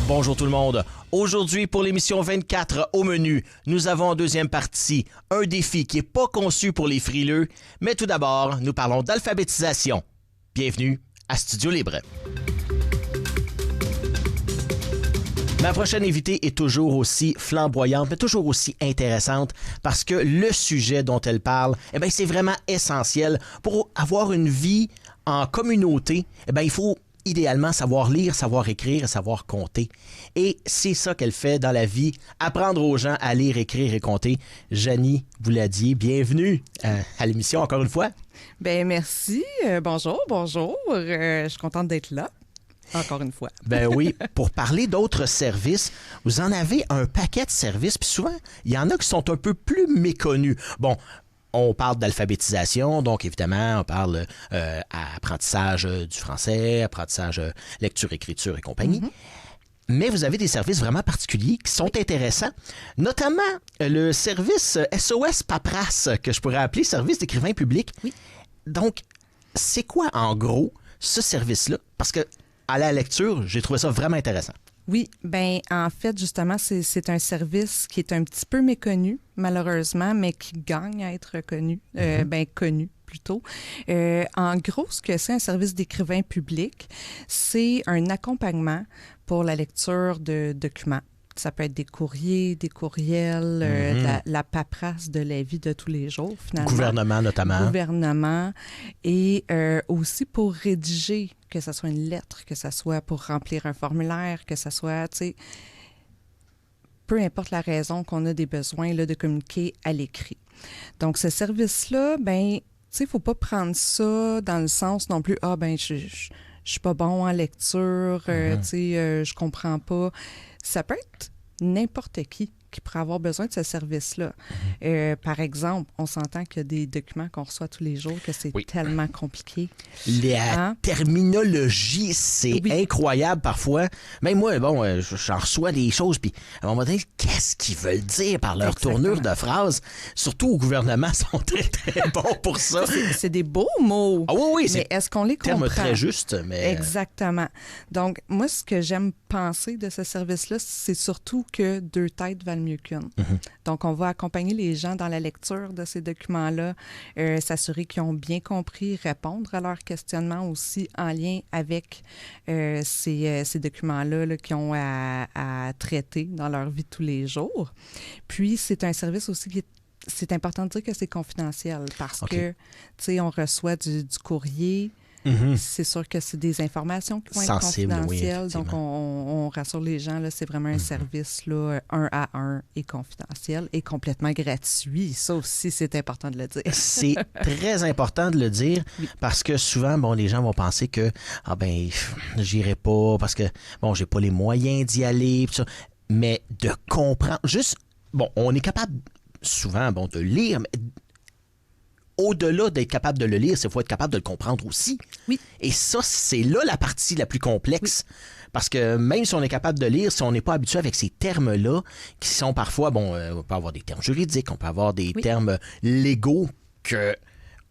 Bonjour tout le monde. Aujourd'hui, pour l'émission 24 au menu, nous avons en deuxième partie un défi qui n'est pas conçu pour les frileux, mais tout d'abord, nous parlons d'alphabétisation. Bienvenue à Studio Libre. Ma prochaine invitée est toujours aussi flamboyante, mais toujours aussi intéressante parce que le sujet dont elle parle, c'est vraiment essentiel. Pour avoir une vie en communauté, il faut idéalement savoir lire, savoir écrire et savoir compter. Et c'est ça qu'elle fait dans la vie, apprendre aux gens à lire, écrire et compter. Janie Bouladier, bienvenue à l'émission encore une fois. Bien, merci. Bonjour. Je suis contente d'être là. Encore une fois. Ben oui, pour parler d'autres services, vous en avez un paquet de services, puis souvent, il y en a qui sont un peu plus méconnus. Bon, on parle d'alphabétisation, donc évidemment, on parle apprentissage du français, apprentissage lecture, écriture et compagnie. Mm-hmm. Mais vous avez des services vraiment particuliers qui sont intéressants, notamment le service SOS Paperasse, que je pourrais appeler service d'écrivain public. Oui. Donc, c'est quoi en gros ce service-là? Parce que à la lecture, j'ai trouvé ça vraiment intéressant. Oui, bien, en fait, justement, c'est un service qui est un petit peu méconnu, malheureusement, mais qui gagne à être reconnu, connu plutôt. En gros, ce que c'est un service d'écrivain public, c'est un accompagnement pour la lecture de documents. Ça peut être des courriers, des courriels, la paperasse de la vie de tous les jours, finalement. Gouvernement, notamment. Gouvernement. Et aussi pour rédiger, que ce soit une lettre, que ce soit pour remplir un formulaire, que ce soit, tu sais, peu importe la raison qu'on a des besoins là, de communiquer à l'écrit. Donc, ce service-là, tu sais, il ne faut pas prendre ça dans le sens non plus, je suis pas bon en lecture, tu sais, je comprends pas. Ça peut être n'importe qui pourrait avoir besoin de ce service-là. Par exemple, on s'entend qu'il y a des documents qu'on reçoit tous les jours, que c'est tellement compliqué. La terminologie, c'est incroyable parfois. Même moi, j'en reçois des choses, puis à un moment donné, qu'est-ce qu'ils veulent dire par leur tournure de phrase? Surtout au gouvernement, ils sont très, très bons pour ça. C'est des beaux mots. Ah oui, mais est-ce qu'on les comprend? Terme très juste, mais... Exactement. Donc, moi, ce que j'aime penser de ce service-là, c'est surtout que deux têtes valent mieux qu'une. Donc, on va accompagner les gens dans la lecture de ces documents-là, s'assurer qu'ils ont bien compris, répondre à leurs questionnements aussi en lien avec ces documents-là là, qu'ils ont à traiter dans leur vie de tous les jours. Puis, c'est un service aussi qui est c'est important de dire que c'est confidentiel parce que, tu sais, on reçoit du courrier. C'est sûr que c'est des informations qui vont être confidentielles. Donc, on rassure les gens, là, c'est vraiment un service là, 1-à-1 et confidentiel et complètement gratuit. Ça aussi, c'est important de le dire. C'est très important de le dire parce que souvent, les gens vont penser que j'irai pas parce que, j'ai pas les moyens d'y aller. Pis ça. Mais de comprendre, on est capable souvent, de lire, mais au-delà d'être capable de le lire, il faut être capable de le comprendre aussi. Oui. Et ça, c'est là la partie la plus complexe. Oui. Parce que même si on est capable de lire, si on n'est pas habitué avec ces termes-là, qui sont parfois, on peut avoir des termes juridiques, on peut avoir des termes légaux que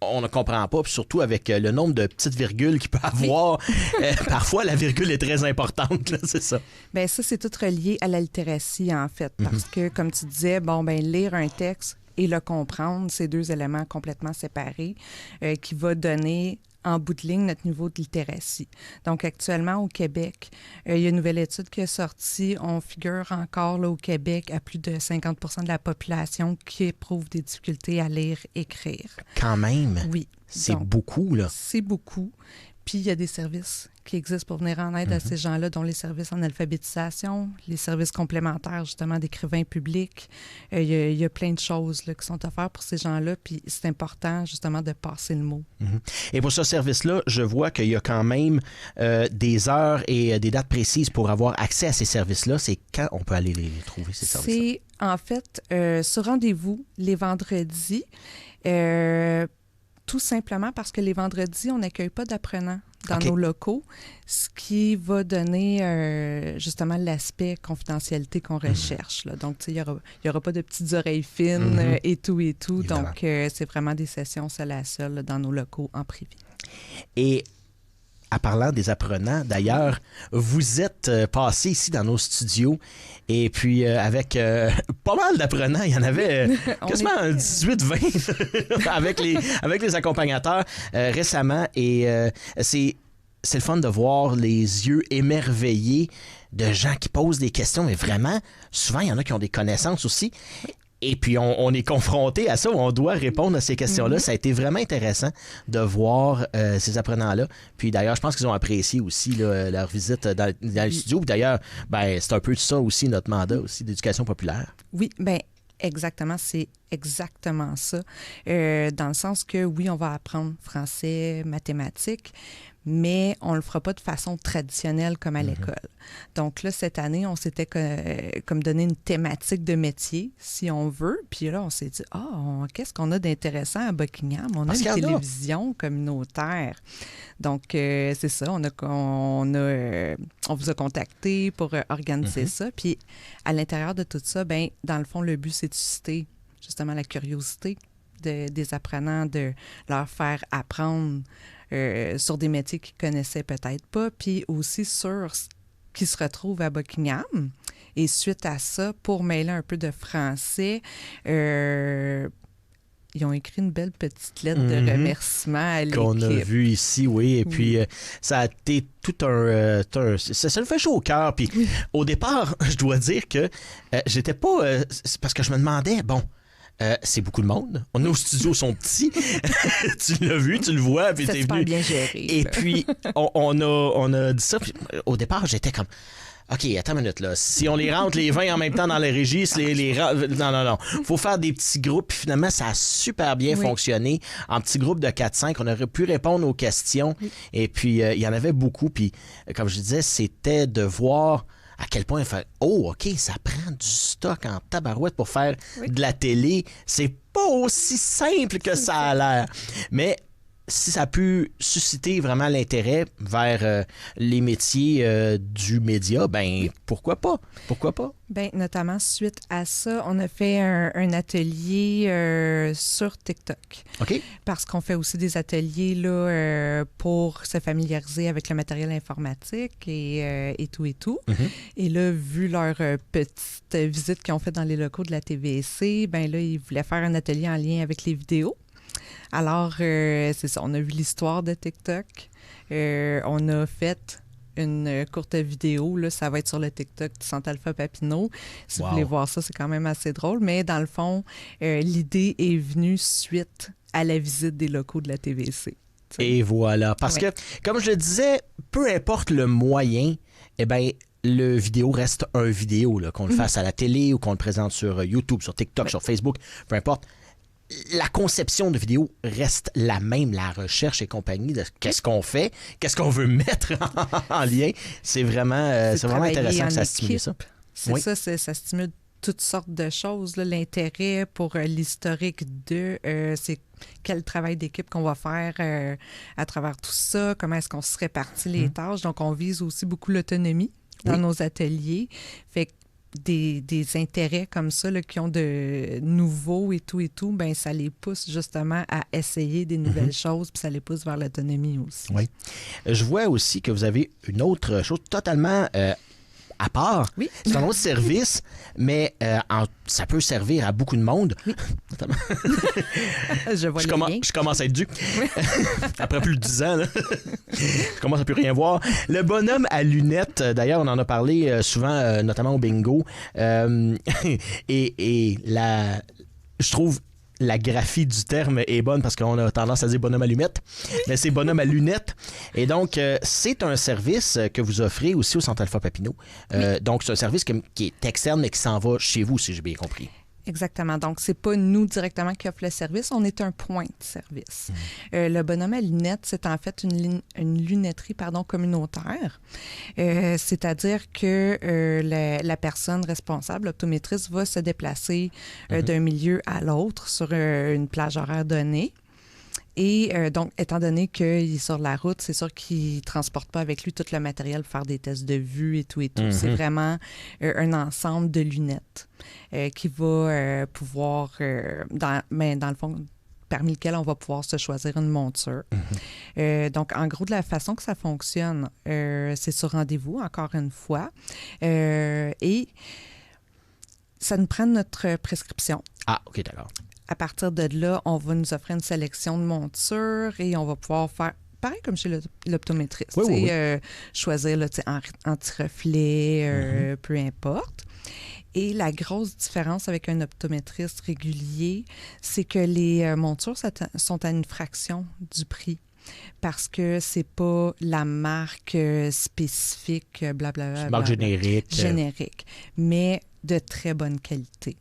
on ne comprend pas, puis surtout avec le nombre de petites virgules qu'il peut avoir. Parfois, la virgule est très importante, là, c'est ça. Bien, ça, c'est tout relié à la littératie, en fait. Parce que, comme tu disais, lire un texte et le comprendre, c'est deux éléments complètement séparés qui va donner en bout de ligne notre niveau de littératie. Donc, actuellement, au Québec, il y a une nouvelle étude qui est sortie. On figure encore là, au Québec à plus de 50 % de la population qui éprouve des difficultés à lire, écrire. Quand même? Oui. C'est beaucoup, là. C'est beaucoup. Puis, il y a des services qui existent pour venir en aide à ces gens-là, dont les services en alphabétisation, les services complémentaires, justement, d'écrivains publics. Il y a plein de choses là, qui sont offertes pour ces gens-là, puis c'est important, justement, de passer le mot. Et pour ce service-là, je vois qu'il y a quand même des heures et des dates précises pour avoir accès à ces services-là. C'est quand on peut aller les trouver, ces services-là? C'est, en fait, sur rendez-vous les vendredis, tout simplement parce que les vendredis, on n'accueille pas d'apprenants dans nos locaux, ce qui va donner justement l'aspect confidentialité qu'on recherche. Là. Donc, il n'y aura pas de petites oreilles fines et tout. Évidemment. Donc, c'est vraiment des sessions seul à seul là, dans nos locaux en privé. Et en parlant des apprenants, d'ailleurs, vous êtes passé ici dans nos studios et puis avec pas mal d'apprenants, il y en avait quasiment 18-20 avec les accompagnateurs récemment et c'est le fun de voir les yeux émerveillés de gens qui posent des questions, mais vraiment, souvent, il y en a qui ont des connaissances aussi. Et puis, on est confronté à ça, on doit répondre à ces questions-là. Ça a été vraiment intéressant de voir ces apprenants-là. Puis d'ailleurs, je pense qu'ils ont apprécié aussi là, leur visite dans le studio. Puis d'ailleurs, c'est un peu ça aussi, notre mandat aussi d'éducation populaire. Oui, bien, exactement, c'est exactement ça. Dans le sens que, oui, on va apprendre français, mathématiques, mais on ne le fera pas de façon traditionnelle comme à l'école. Donc là, cette année, on s'était comme donné une thématique de métier, si on veut. Puis là, on s'est dit, qu'est-ce qu'on a d'intéressant à Buckingham? On a une télévision communautaire. Donc, c'est ça, on vous a contacté pour organiser ça. Puis à l'intérieur de tout ça, bien, dans le fond, le but, c'est de susciter justement la curiosité des apprenants, de leur faire apprendre sur des métiers qu'ils ne connaissaient peut-être pas, puis aussi sur ce qui se retrouve à Buckingham. Et suite à ça, pour mêler un peu de français, ils ont écrit une belle petite lettre de remerciement à l'équipe. Qu'on a vu ici, oui. Et puis, ça a été tout un... ça nous fait chaud au cœur. Puis, au départ, je dois dire que j'étais pas... c'est parce que je me demandais, c'est beaucoup de monde. Nos studios sont petits. Tu l'as vu, tu le vois. Puis c'est super bien géré. Et puis, on a dit ça. Puis, au départ, j'étais comme... OK, attends une minute, là. Si on les rentre les 20 en même temps dans les registres, non. Faut faire des petits groupes. Puis finalement, ça a super bien fonctionné. En petits groupes de 4-5, on aurait pu répondre aux questions. Et puis, il y en avait beaucoup. Puis, comme je disais, c'était de voir... à quel point faire OK, ça prend du stock en tabarouette pour faire de la télé. C'est pas aussi simple que ça a l'air. Mais si ça a pu susciter vraiment l'intérêt vers les métiers du média, pourquoi pas? Pourquoi pas? Bien, notamment suite à ça, on a fait un atelier sur TikTok. OK. Parce qu'on fait aussi des ateliers là, pour se familiariser avec le matériel informatique et tout et tout. Et là, vu leur petite visite qu'ils ont fait dans les locaux de la TVC, bien là, ils voulaient faire un atelier en lien avec les vidéos. Alors, c'est ça, on a vu l'histoire de TikTok. On a fait une courte vidéo, là, ça va être sur le TikTok du Centre Alpha Papineau. Si vous voulez voir ça, c'est quand même assez drôle. Mais dans le fond, l'idée est venue suite à la visite des locaux de la TVC. T'sais. Et voilà. Parce que, comme je le disais, peu importe le moyen, le vidéo reste un vidéo, là, qu'on le fasse à la télé ou qu'on le présente sur YouTube, sur TikTok, sur Facebook, peu importe. La conception de vidéo reste la même, la recherche et compagnie de qu'est-ce qu'on fait, qu'est-ce qu'on veut mettre en lien. C'est vraiment intéressant que ça stimule ça. C'est ça, ça stimule toutes sortes de choses. Là. L'intérêt pour l'historique c'est quel travail d'équipe qu'on va faire à travers tout ça, comment est-ce qu'on se répartit les tâches. Donc, on vise aussi beaucoup l'autonomie dans nos ateliers. Fait que des intérêts comme ça là, qui ont de nouveaux et tout, ben ça les pousse justement à essayer des nouvelles choses, puis ça les pousse vers l'autonomie aussi. Oui. Je vois aussi que vous avez une autre chose totalement à part. Oui. C'est un autre service, mais ça peut servir à beaucoup de monde. Oui. Je vois Je commence à être dû. Après plus de 10 ans, là. Je commence à plus rien voir. Le bonhomme à lunettes, d'ailleurs, on en a parlé souvent, notamment au bingo. Et je trouve la graphie du terme est bonne parce qu'on a tendance à dire bonhomme à lunettes, mais c'est bonhomme à lunettes. Et donc, c'est un service que vous offrez aussi au Centre Alpha Papineau. Donc, c'est un service qui est externe mais qui s'en va chez vous, si j'ai bien compris. Exactement. Donc, c'est pas nous directement qui offre le service, on est un point de service. Le bonhomme à lunettes, c'est en fait une lunetterie communautaire. C'est-à-dire que la personne responsable, l'optométriste, va se déplacer d'un milieu à l'autre sur une plage horaire donnée. Et donc, étant donné qu'il est sur la route, c'est sûr qu'il ne transporte pas avec lui tout le matériel pour faire des tests de vue et tout et tout. C'est vraiment un ensemble de lunettes qui va pouvoir, dans le fond, parmi lesquels on va pouvoir se choisir une monture. Donc, en gros, de la façon que ça fonctionne, c'est sur rendez-vous, encore une fois. Et ça nous prend notre prescription. Ah, OK, d'accord. À partir de là, on va nous offrir une sélection de montures et on va pouvoir faire pareil comme chez l'optométriste. Oui. Choisir là, anti-reflet, peu importe. Et la grosse différence avec un optométriste régulier, c'est que les montures sont à une fraction du prix. Parce que c'est pas la marque spécifique, blablabla. C'est marque générique. Générique, mais de très bonne qualité.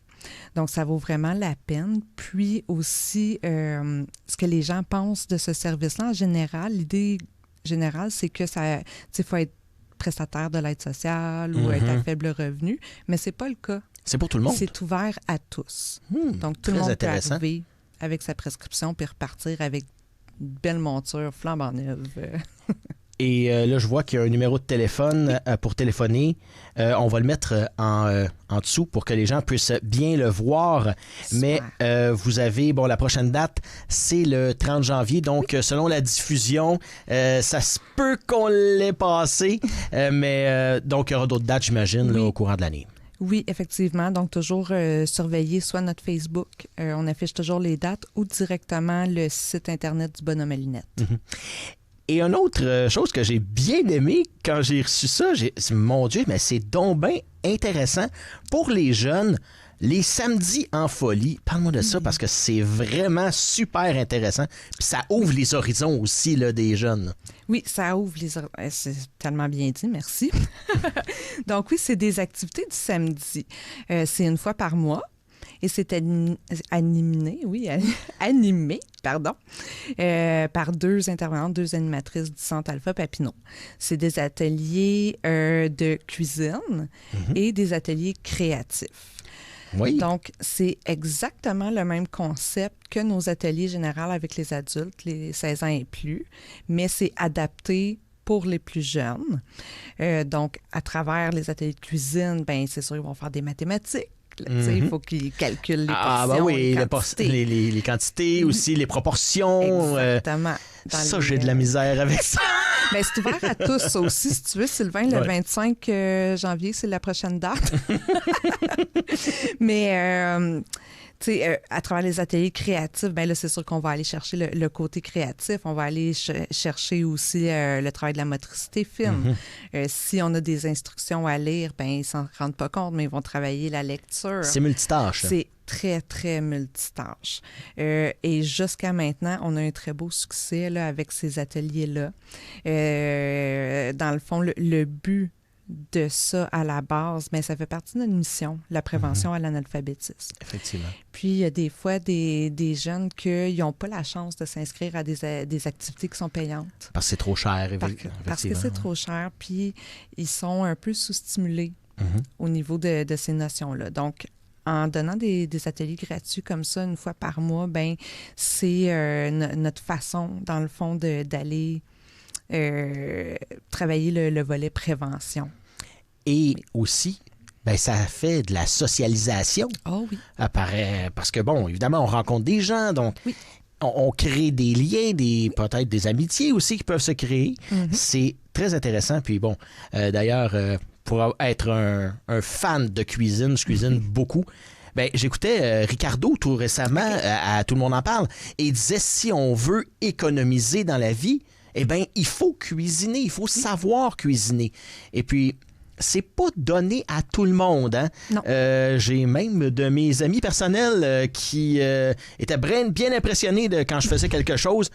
Donc, ça vaut vraiment la peine. Puis aussi, ce que les gens pensent de ce service-là, en général, l'idée générale, c'est que ça, il faut être prestataire de l'aide sociale ou être à faible revenu, mais c'est pas le cas. C'est pour tout le monde. C'est ouvert à tous. Donc, tout le monde peut arriver avec sa prescription puis repartir avec une belle monture flambant neuve. Et là, je vois qu'il y a un numéro de téléphone pour téléphoner. On va le mettre en dessous pour que les gens puissent bien le voir. Super. Mais vous avez, bon, la prochaine date, c'est le 30 janvier. Donc, selon la diffusion, ça se peut qu'on l'ait passé. Mais donc, il y aura d'autres dates, j'imagine, là, au courant de l'année. Oui, effectivement. Donc, toujours surveiller soit notre Facebook, on affiche toujours les dates, ou directement le site Internet du Bonhomme à lunettes. Et une autre chose que j'ai bien aimé quand j'ai reçu ça, mon Dieu, mais c'est donc bien intéressant pour les jeunes. Les samedis en folie, parle-moi de ça parce que c'est vraiment super intéressant. Puis ça ouvre les horizons aussi là, des jeunes. Oui, ça ouvre les horizons. C'est tellement bien dit, merci. Donc oui, c'est des activités du samedi. C'est une fois par mois. Et c'est animé, par deux intervenantes, deux animatrices du Centre Alpha Papineau. C'est des ateliers de cuisine et des ateliers créatifs. Oui. Donc, c'est exactement le même concept que nos ateliers généraux avec les adultes, les 16 ans et plus, mais c'est adapté pour les plus jeunes. Donc, à travers les ateliers de cuisine, bien, c'est sûr, ils vont faire des mathématiques. Il faut qu'ils calculent les portions, les quantités, aussi les proportions. Exactement. Ça, j'ai de la misère avec ça. Bien, c'est ouvert à tous, ça aussi, si tu veux, Sylvain. Le 25 janvier, c'est la prochaine date. Mais... tu sais, à travers les ateliers créatifs, bien là, c'est sûr qu'on va aller chercher le côté créatif. On va aller chercher aussi le travail de la motricité fine. Si on a des instructions à lire, bien, ils ne s'en rendent pas compte, mais ils vont travailler la lecture. C'est multitâche. C'est très, très multitâche. Et jusqu'à maintenant, on a un très beau succès là, avec ces ateliers-là. Dans le fond, le but de ça à la base, mais ça fait partie de notre mission, la prévention à l'analphabétisme. Effectivement. Puis, il y a des fois des jeunes qui n'ont pas la chance de s'inscrire à des activités qui sont payantes. Parce que c'est trop cher, Parce que c'est trop cher, puis ils sont un peu sous-stimulés au niveau de ces notions-là. Donc, en donnant des ateliers gratuits comme ça une fois par mois, ben c'est notre façon, dans le fond, d'aller travailler le volet prévention. Et aussi, ben, ça fait de la socialisation. Oh oui. Parce que, bon, évidemment, on rencontre des gens, donc on crée des liens, peut-être des amitiés aussi qui peuvent se créer. C'est très intéressant. Puis bon, d'ailleurs, pour être un fan de cuisine, je cuisine beaucoup. Ben, j'écoutais Ricardo tout récemment, à Tout le monde en parle, et il disait si on veut économiser dans la vie, eh bien, il faut cuisiner, il faut savoir cuisiner. Et puis, c'est pas donné à tout le monde. Hein? Non. J'ai même de mes amis personnels qui étaient bien impressionnés quand je faisais quelque chose.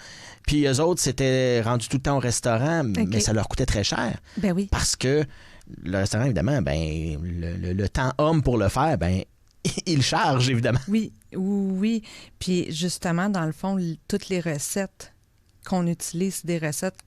Puis eux autres, s'étaient rendus tout le temps au restaurant, mais ça leur coûtait très cher. Ben oui. Parce que le restaurant, évidemment, ben le temps homme pour le faire, ben il charge, évidemment. Oui. Puis justement, dans le fond, toutes les recettes qu'on utilise, c'est des recettes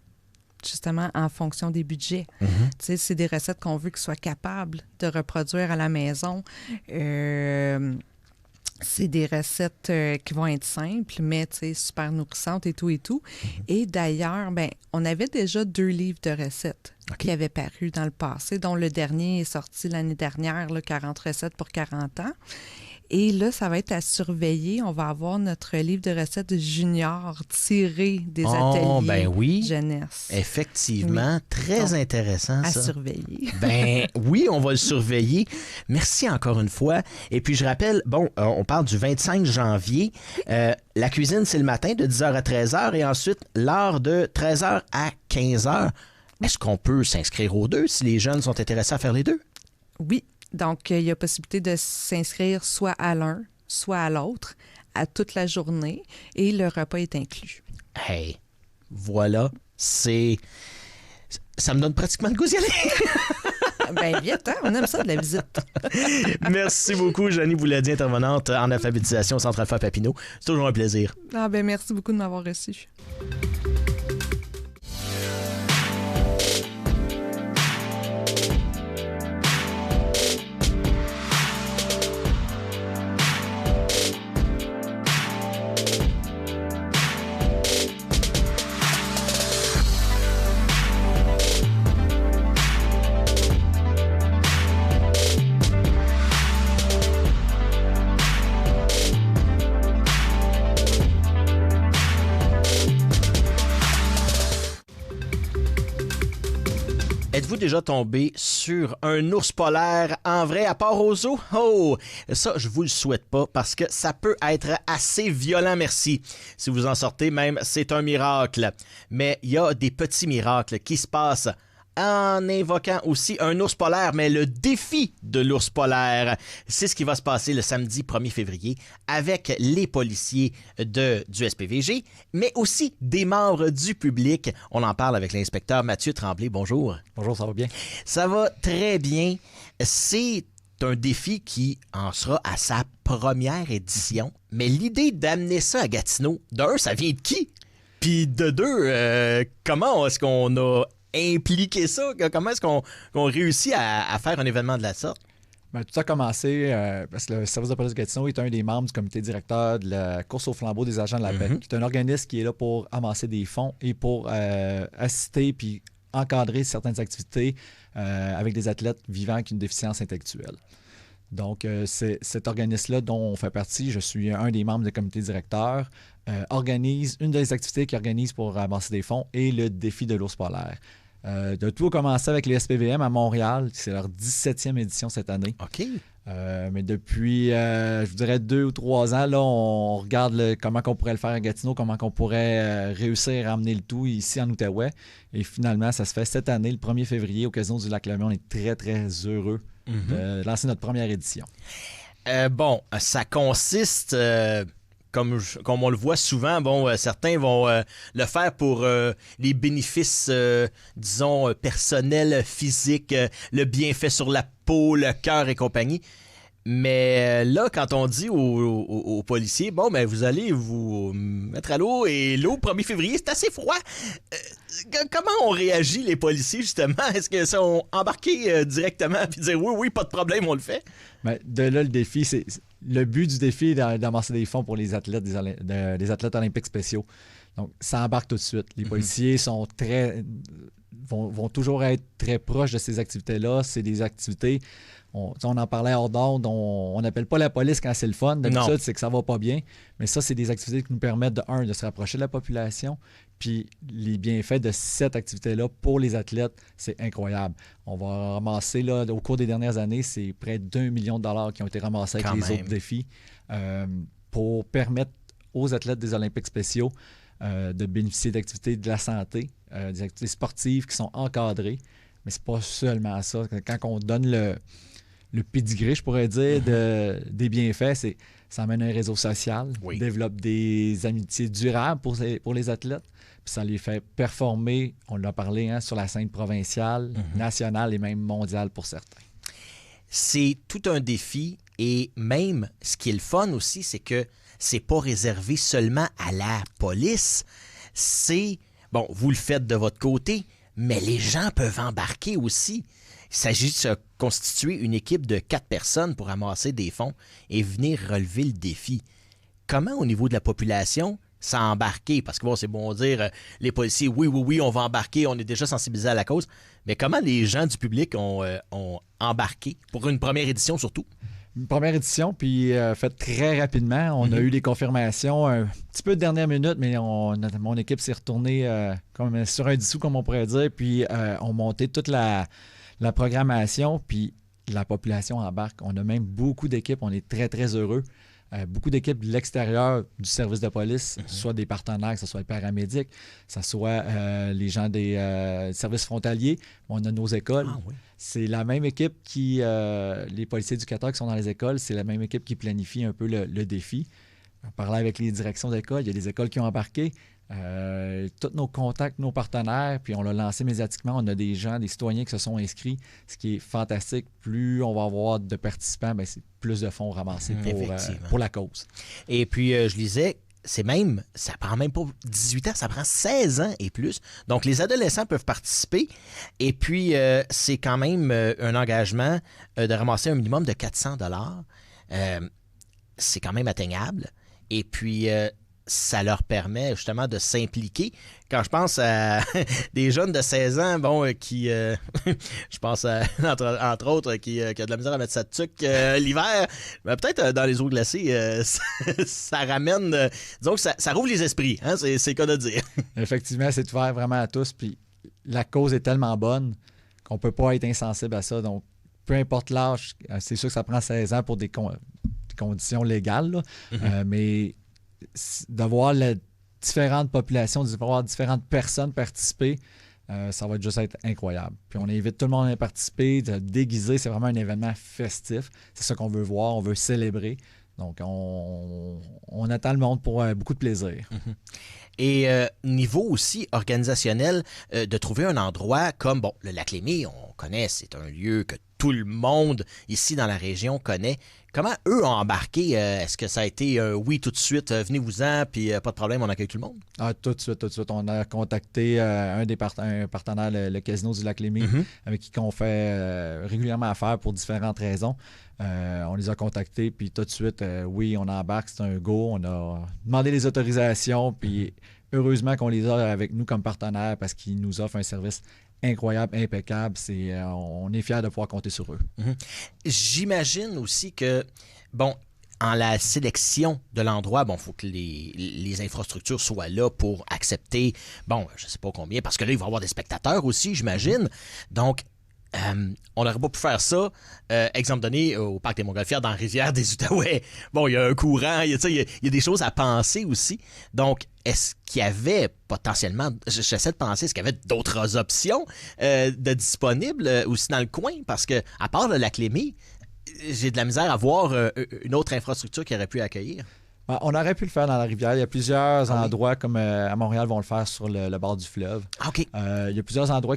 justement en fonction des budgets. Tu sais, c'est des recettes qu'on veut qu'ils soient capables de reproduire à la maison. C'est des recettes qui vont être simples, mais tu sais, super nourrissantes et tout et tout. Et d'ailleurs, ben, on avait déjà 2 livres de recettes qui avaient paru dans le passé, dont le dernier est sorti l'année dernière, là, 40 recettes pour 40 ans. Et là, ça va être à surveiller. On va avoir notre livre de recettes junior tiré des ateliers ben oui. jeunesse. Effectivement, très intéressant ça. À surveiller. Ben oui, on va le surveiller. Merci encore une fois. Et puis je rappelle, on parle du 25 janvier. La cuisine, c'est le matin de 10h à 13h et ensuite l'heure de 13h à 15h. Est-ce qu'on peut s'inscrire aux deux si les jeunes sont intéressés à faire les deux? Oui. Donc, il y a possibilité de s'inscrire soit à l'un, soit à l'autre, à toute la journée, et le repas est inclus. Hey, voilà, ça me donne pratiquement le goût d'y aller. Ben vite, hein? On aime ça de la visite. Merci beaucoup, Jeannie Bouladier, intervenante en alphabétisation au Centre Alpha Papineau. C'est toujours un plaisir. Ah ben merci beaucoup de m'avoir reçu. Êtes-vous déjà tombé sur un ours polaire en vrai à part aux zoo? Oh! Ça, je vous le souhaite pas parce que ça peut être assez violent, merci. Si vous en sortez même, c'est un miracle. Mais il y a des petits miracles qui se passent en invoquant aussi un ours polaire, mais le défi de l'ours polaire. C'est ce qui va se passer le samedi 1er février avec les policiers du SPVG, mais aussi des membres du public. On en parle avec l'inspecteur Mathieu Tremblay. Bonjour. Bonjour, ça va bien? Ça va très bien. C'est un défi qui en sera à sa première édition, mais l'idée d'amener ça à Gatineau, d'un, ça vient de qui? Puis de deux, comment est-ce qu'on a impliquer ça? Comment est-ce qu'on réussit à faire un événement de la sorte? Bien, tout a commencé parce que le service de police de Gatineau est un des membres du comité directeur de la course au flambeau des agents de la paix, qui est un organisme qui est là pour amasser des fonds et pour assister puis encadrer certaines activités avec des athlètes vivant avec une déficience intellectuelle. Donc, c'est cet organisme-là dont on fait partie, je suis un des membres du comité directeur, organise une des activités qu'il organise pour ramasser des fonds et le défi de l'ours polaire. De tout a commencé avec les SPVM à Montréal. C'est leur 17e édition cette année. OK. Mais depuis, je vous dirais 2 ou 3 ans, là, on regarde comment on pourrait le faire à Gatineau, comment on pourrait réussir à amener le tout ici en Outaouais. Et finalement, ça se fait cette année, le 1er février, au Casino du Lac-Lemay. On est très, très heureux de lancer notre première édition. Ça consiste... Comme on le voit souvent, certains vont le faire pour les bénéfices, disons, personnels, physiques, le bienfait sur la peau, le cœur et compagnie. Mais là, quand on dit aux policiers, vous allez vous mettre à l'eau, et l'eau, 1er février, c'est assez froid. Comment ont réagi les policiers, justement? Est-ce qu'ils sont embarqués directement et dire oui, pas de problème, on le fait? Mais de là, le défi, le but du défi est d'amasser des fonds pour les athlètes, des athlètes olympiques spéciaux. Donc, ça embarque tout de suite. Les policiers sont vont toujours être très proches de ces activités-là. C'est des activités... On en parlait hors d'onde, on n'appelle pas la police quand c'est le fun. D'habitude, c'est que ça va pas bien. Mais ça, c'est des activités qui nous permettent, de se rapprocher de la population. Puis les bienfaits de cette activité-là pour les athlètes, c'est incroyable. On va ramasser, là, au cours des dernières années, c'est près d'1 million de dollars qui ont été ramassés avec les autres défis pour permettre aux athlètes des Olympiques spéciaux de bénéficier d'activités de la santé, des activités sportives qui sont encadrées. Mais c'est pas seulement ça. Quand on donne le pédigré, je pourrais dire, des bienfaits, ça amène un réseau social, développe des amitiés durables pour les athlètes, puis ça les fait performer, on l'a parlé, sur la scène provinciale, nationale et même mondiale pour certains. C'est tout un défi, et même ce qui est le fun aussi, c'est que c'est pas réservé seulement à la police. C'est, vous le faites de votre côté, mais les gens peuvent embarquer aussi. Il s'agit de se constituer une équipe de 4 personnes pour amasser des fonds et venir relever le défi. Comment, au niveau de la population, ça a embarqué? Parce que c'est bon dire, les policiers, oui, on va embarquer, on est déjà sensibilisés à la cause. Mais comment les gens du public ont embarqué pour une première édition surtout? Une première édition, puis faite très rapidement. On a eu les confirmations un petit peu de dernière minute, mais mon équipe s'est retournée comme sur un dissous, comme on pourrait dire, puis on monté toute la programmation, puis la population embarque. On a même beaucoup d'équipes, on est très, très heureux. Beaucoup d'équipes de l'extérieur du service de police, soit des partenaires, que ce soit les paramédics, que ce soit les gens des services frontaliers. On a nos écoles. Ah, oui. C'est la même équipe qui, les policiers éducateurs qui sont dans les écoles, c'est la même équipe qui planifie un peu le défi. On parlait avec les directions d'école, il y a des écoles qui ont embarqué. Tous nos contacts, nos partenaires, puis on l'a lancé médiatiquement. On a des gens, des citoyens qui se sont inscrits, ce qui est fantastique. Plus on va avoir de participants, bien, c'est plus de fonds ramassés pour la cause. Et puis, je lisais, ça prend même pas 18 ans, ça prend 16 ans et plus. Donc, les adolescents peuvent participer. Et puis, c'est quand même un engagement de ramasser un minimum de 400 $. C'est quand même atteignable. Et puis, ça leur permet justement de s'impliquer. Quand je pense à des jeunes de 16 ans, qui, je pense à, entre autres, qui a de la misère à mettre sa tuque l'hiver, mais peut-être dans les eaux glacées, ça ramène, disons que ça rouvre les esprits, hein, c'est le cas de dire. Effectivement, c'est ouvert vraiment à tous, puis la cause est tellement bonne qu'on ne peut pas être insensible à ça. Donc, peu importe l'âge, c'est sûr que ça prend 16 ans pour des conditions légales, là, mais de voir les différentes populations, de voir différentes personnes participer, ça va juste être incroyable. Puis on invite tout le monde à participer, de déguiser, c'est vraiment un événement festif. C'est ça qu'on veut voir, on veut célébrer. Donc on attend le monde pour beaucoup de plaisir. Et niveau aussi organisationnel, de trouver un endroit comme, le Lac Lémy, on connaît, c'est un lieu que tout le monde ici dans la région connaît. Comment eux ont embarqué? Est-ce que ça a été oui tout de suite, venez-vous-en, puis pas de problème, on accueille tout le monde? Ah, tout de suite. On a contacté un partenaire, le Casino du Lac Lémy, avec qui on fait régulièrement affaire pour différentes raisons. On les a contactés, puis tout de suite, oui, on embarque, c'est un go. On a demandé les autorisations, puis heureusement qu'on les a avec nous comme partenaires parce qu'ils nous offrent un service incroyable, impeccable. On est fiers de pouvoir compter sur eux. J'imagine aussi que, en la sélection de l'endroit, il faut que les infrastructures soient là pour accepter, je ne sais pas combien, parce que là, il va y avoir des spectateurs aussi, j'imagine. Donc, on n'aurait pas pu faire ça, exemple donné, au Parc des Montgolfières, dans la rivière des Outaouais. Il y a un courant, il y a des choses à penser aussi. Donc, est-ce qu'il y avait potentiellement, j'essaie de penser, est-ce qu'il y avait d'autres options de disponibles aussi dans le coin? Parce que, à part le Lac Lémy, j'ai de la misère à voir une autre infrastructure qui aurait pu accueillir. On aurait pu le faire dans la rivière. Il y a plusieurs endroits, comme à Montréal, vont le faire sur le bord du fleuve. OK. Il y a plusieurs endroits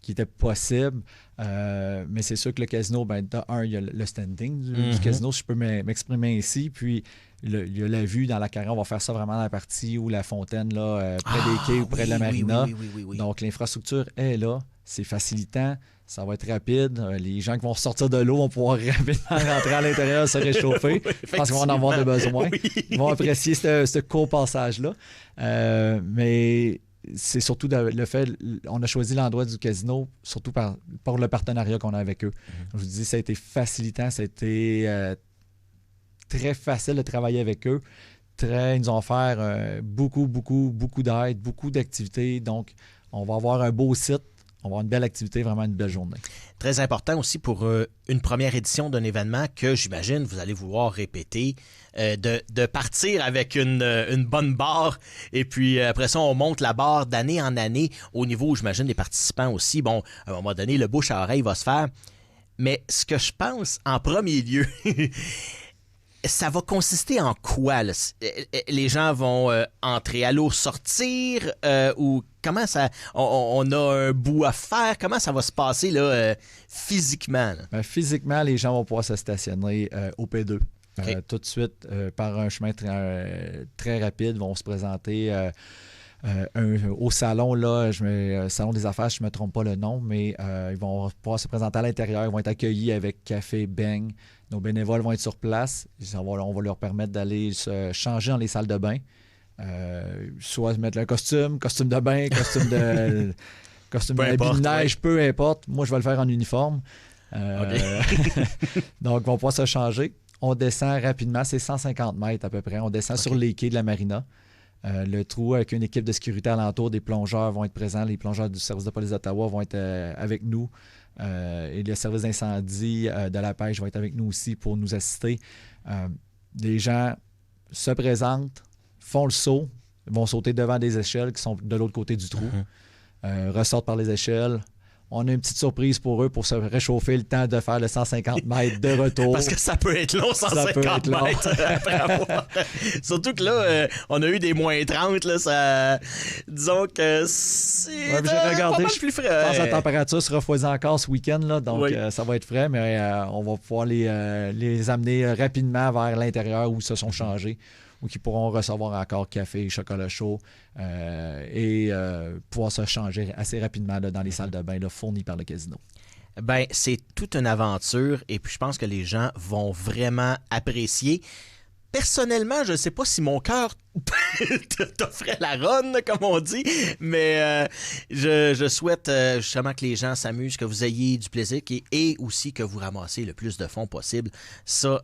qui étaient possibles, mais c'est sûr que le casino, il y a le standing du casino, si je peux m'exprimer ici, puis il y a la vue dans la carrière. On va faire ça vraiment dans la partie où la fontaine, là, près des quais ou près de la marina. Oui. Donc, l'infrastructure est là. C'est facilitant. Ça va être rapide. Les gens qui vont sortir de l'eau vont pouvoir rapidement rentrer à l'intérieur, se réchauffer. Je pense qu'on va en avoir de besoin. Oui. Ils vont apprécier ce court passage-là. Mais c'est surtout le fait, on a choisi l'endroit du casino, surtout pour le partenariat qu'on a avec eux. Je vous dis, ça a été facilitant, ça a été très facile de travailler avec eux. Ils nous ont offert beaucoup d'aide, beaucoup d'activités. Donc, on va avoir un beau site. On va avoir une belle activité, vraiment une belle journée. Très important aussi pour une première édition d'un événement que j'imagine vous allez vouloir répéter, de partir avec une bonne barre et puis après ça, on monte la barre d'année en année au niveau, j'imagine, des participants aussi. À un moment donné, le bouche à oreille va se faire. Mais ce que je pense en premier lieu... Ça va consister en quoi, là? Les gens vont entrer à l'eau, sortir, ou comment ça... On a un bout à faire? Comment ça va se passer là, physiquement? Là? Physiquement, les gens vont pouvoir se stationner au P2. Okay. Tout de suite, par un chemin très rapide, vont se présenter... au salon, là, salon des affaires, je ne me trompe pas le nom, mais ils vont pouvoir se présenter à l'intérieur, ils vont être accueillis avec café, beigne. Nos bénévoles vont être sur place. On va leur permettre d'aller se changer dans les salles de bain. Soit mettre le costume de bain, costume d'habit de neige, peu importe. Moi, je vais le faire en uniforme. Donc, ils vont pouvoir se changer. On descend rapidement, c'est 150 mètres à peu près. On descend sur les quais de la marina. Le trou avec une équipe de sécurité alentour, des plongeurs vont être présents. Les plongeurs du service de police d'Ottawa vont être avec nous. Et le service d'incendie de la pêche va être avec nous aussi pour nous assister. Les gens se présentent, font le saut, vont sauter devant des échelles qui sont de l'autre côté du trou, ressortent par les échelles. On a une petite surprise pour eux pour se réchauffer le temps de faire le 150 mètres de retour. Parce que ça peut être long, 150 mètres après avoir. Surtout que là, on a eu des moins 30. Là, ça... Disons que c'est j'ai regardé, pas mal plus frais. Je pense que la température se refroidit encore ce week-end. Là, donc, ça va être frais, mais on va pouvoir les amener rapidement vers l'intérieur où ils se sont changés, ou qui pourront recevoir encore café, chocolat chaud et pouvoir se changer assez rapidement là, dans les salles de bain là, fournies par le casino. Ben, c'est toute une aventure et puis je pense que les gens vont vraiment apprécier. Personnellement, je ne sais pas si mon cœur t'offrait la ronde, comme on dit, mais je souhaite justement que les gens s'amusent, que vous ayez du plaisir et aussi que vous ramassez le plus de fonds possible. Ça,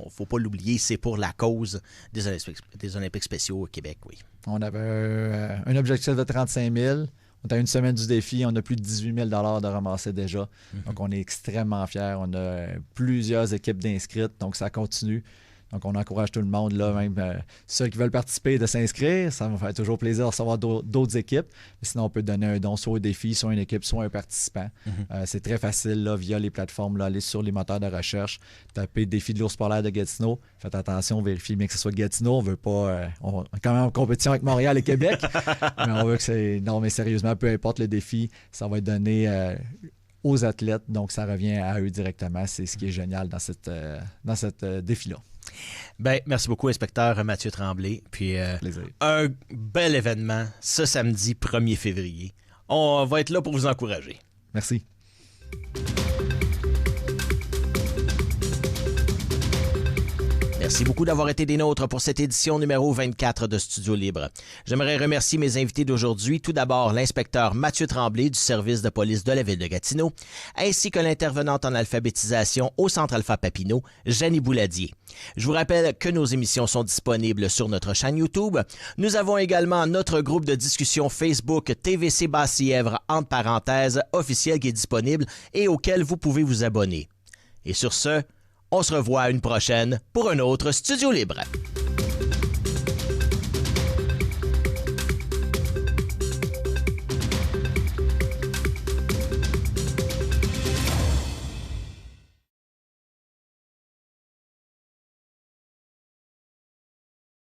faut pas l'oublier, c'est pour la cause des Olympiques spéciaux au Québec, oui. On avait un objectif de 35 000. On est à une semaine du défi. On a plus de 18 000 de ramasser déjà. Donc, on est extrêmement fiers. On a plusieurs équipes d'inscrites. Donc, ça continue. Donc, on encourage tout le monde, là, même ceux qui veulent participer, de s'inscrire. Ça va faire toujours plaisir de recevoir d'autres équipes. Mais sinon, on peut donner un don soit au défi, soit une équipe, soit un participant. C'est très facile, là, via les plateformes, là, aller sur les moteurs de recherche, taper défi de l'ours polaire de Gatineau. Faites attention, vérifiez bien que ce soit Gatineau. On veut pas... on est quand même en compétition avec Montréal et Québec. Mais on veut que c'est... Non, mais sérieusement, peu importe le défi, ça va être donné... aux athlètes, donc ça revient à eux directement. C'est ce qui est génial dans cette défi-là. Ben, merci beaucoup, inspecteur Mathieu Tremblay. Puis un bel événement ce samedi 1er février. On va être là pour vous encourager. Merci. Merci beaucoup d'avoir été des nôtres pour cette édition numéro 24 de Studio Libre. J'aimerais remercier mes invités d'aujourd'hui. Tout d'abord, l'inspecteur Mathieu Tremblay du service de police de la ville de Gatineau, ainsi que l'intervenante en alphabétisation au Centre Alpha Papineau, Jenny Bouladier. Je vous rappelle que nos émissions sont disponibles sur notre chaîne YouTube. Nous avons également notre groupe de discussion Facebook TVC Basse-Lièvre, entre parenthèses, officiel qui est disponible et auquel vous pouvez vous abonner. Et sur ce, on se revoit à une prochaine pour un autre Studio Libre.